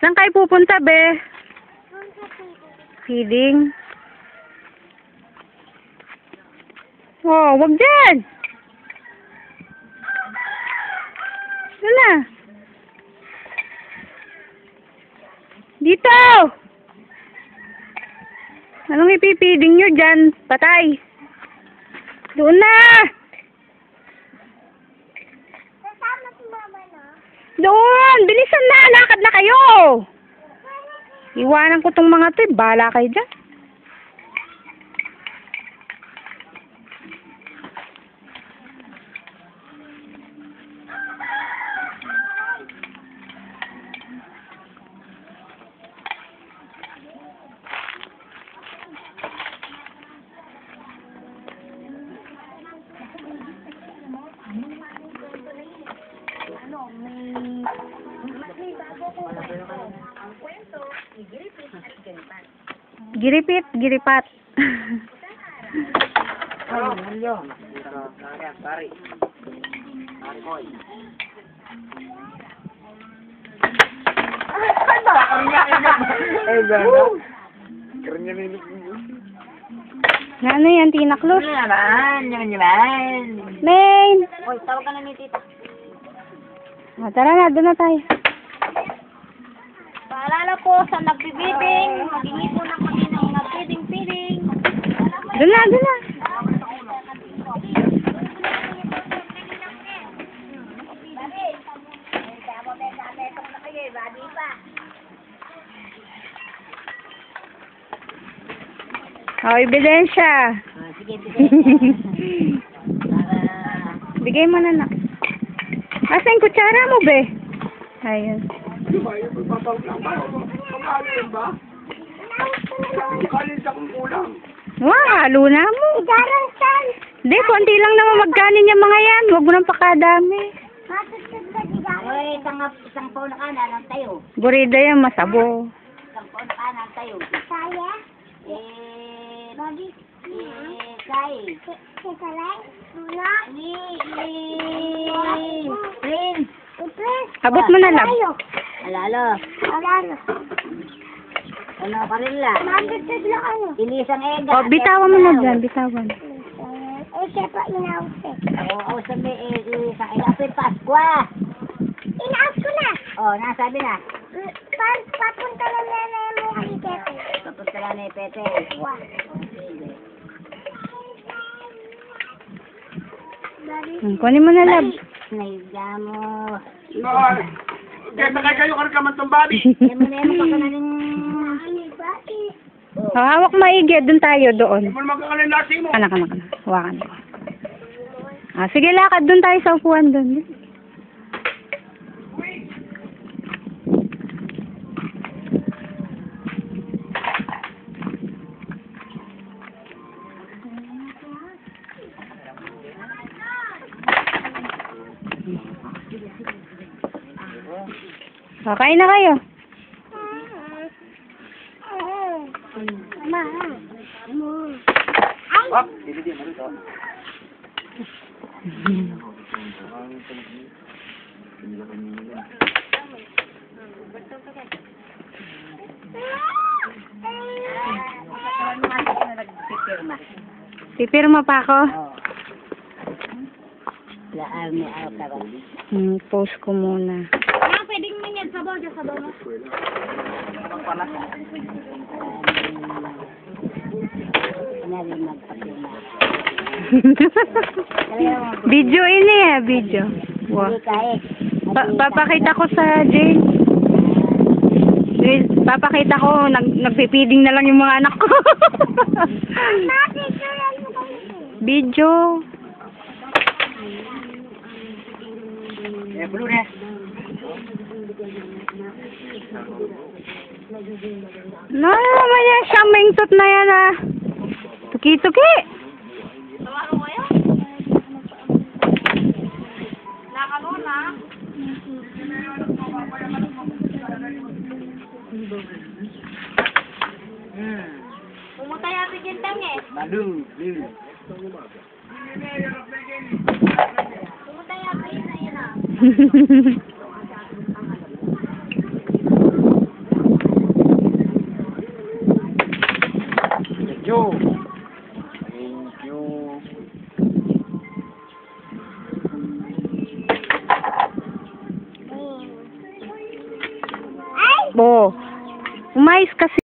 Saan kayo pupunta, be? Feeding. Oh, wag dyan! Ano na? Dito! Anong ipipiding nyo dyan? Patay! Doon na! Kasama si mama na. Doon! Bilisan na! Lakad na kayo! Iwanan ko tong mga to. Bahala kayo dyan. Giripit, giripat. Oh, Mario. Pare. Pare boy. Ay, ba? Ay, gano'n. Kanya nilip mo. Ano yan, tinaklos? Yaman. Main! Oy, tawag ka na ni tita. Tara na, doon na tayo. Paalala po sa nagbibibing, mag-ingi po ng kami ng nagpiding-piding. Doon na, doon na. Oh, ebidensya. Sige. Bigay mo na na. Asa yung kutsara mo, be? Ayun. Wow, halo na mo. Hindi, konti lang naman magkanin yung mga yan. Huwag mo nang pakadami. Oy, isang paw na kanan ang tayo. Burida yan, masabo. Isang paw na kanan ang tayo. Saya? Say. Sekalay? Mula? Prince. Ipres? Abot mo na lang. Alalo. Alano? Ano ka rin lang? Magdagdag lang ano? Inisang ega. Oh, bitawan mo na dyan, bitawan. Siya pa inausap. Oo, sabi, isang ega. Apoy Paskwa. Inaas ko na. Oh, nasabi na. Papunta na nanay mo kay Pepe. Tapos ka lang ni Pete. Wow. Kunin mo na, lab. Nahiga mo. Kaya kayo ka man itong babi. Yan mo pa ka na rin. Hawak maigi, doon tayo, doon. Mo naman kakalan nasi mo. Anak. Hawakan ko. Sige, lakad doon tayo sa upuan doon. Kain na kayo. Hop, hindi mo rito. Pipirma pa ako. Laan ni Alcaro. Post ko muna. Pwedeng manyag sabaw dyan sabaw mo. Nari magpapila. Video ini video. Wow. Hindi kahit. Papakita ko sa Jane. Papakita ko, nagpipiding na lang yung mga anak ko. Video. Blue na. No, naman yan, siyang mingtot na yan ah. Tuki-tuki. Pumunta yan si Gintang eh. Malu. Pumunta yan si Ina. you. Thank you. Ay! Bo. Umayos kasi.